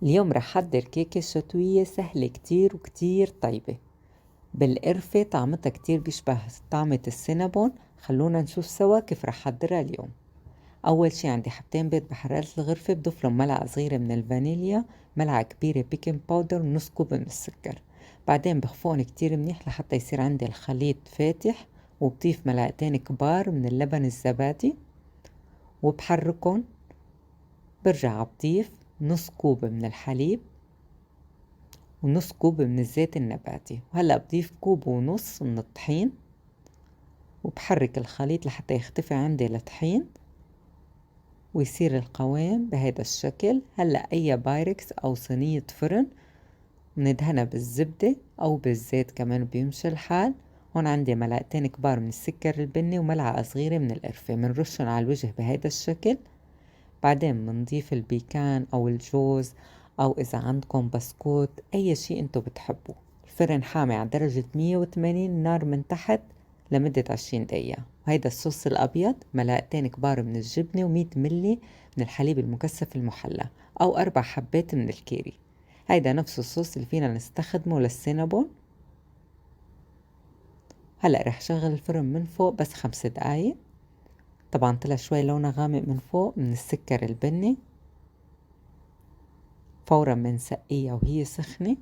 اليوم رح أحضر كيكة شتوية سهلة كتير وكتير طيبة بالقرفة، طعمتها كتير بيشبه طعمة السينابون. خلونا نشوف سوا كيف رح أحضرها اليوم. أول شي عندي حبتين بيض بحرارة الغرفة، بضيفلهم ملعقة صغيرة من الفانيليا، ملعقة كبيرة بيكنج باودر، ونص كوب من السكر. بعدين بخفقهم كتير منيح لحتى يصير عندي الخليط فاتح، وبضيف ملعقتين كبار من اللبن الزبادي وبحركن. برجع بضيف نص كوب من الحليب ونص كوب من الزيت النباتي، وهلأ بضيف كوب ونص من الطحين، وبحرك الخليط لحتى يختفي عندي الطحين ويصير القوام بهيدا الشكل. هلأ أي بايركس أو صينية فرن بندهنها بالزبدة أو بالزيت كمان بيمشي الحال. هون عندي ملعقتين كبار من السكر البني وملعقة صغيرة من القرفة، منرشن على الوجه بهيدا الشكل. بعدين منضيف البيكان أو الجوز، أو إذا عندكم بسكوت أي شي انتو بتحبوه. الفرن حامي على درجة 180 نار من تحت لمدة 20 دقيقة. وهيدا الصوص الأبيض ملعقتين كبار من الجبنة و100 ملي من الحليب المكثف المحلى، أو 4 حبات من الكيري. هيدا نفس الصوص اللي فينا نستخدمه للسينابون. هلأ رح شغل الفرن من فوق بس 5 دقايق. طبعا طلع شوي لونه غامق من فوق من السكر البني. فورا منسقيها وهي سخنة.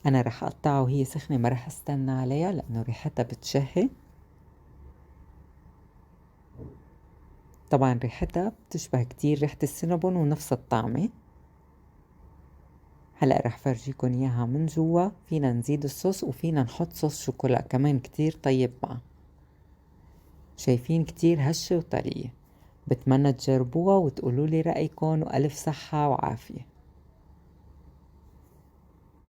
أنا رح أقطعها وهي سخنة، ما رح استنى عليها لأنه ريحتها بتشهي. طبعا ريحتها بتشبه كتير ريحة السينابون ونفس الطعمة. هلأ رح فرجيكن إياها من جوا. فينا نزيد الصوص وفينا نحط صوص شوكولا كمان كتير طيب معه. شايفين كتير هشة وطرية. بتمنى تجربوها وتقولولي رأيكن، وألف صحة وعافية.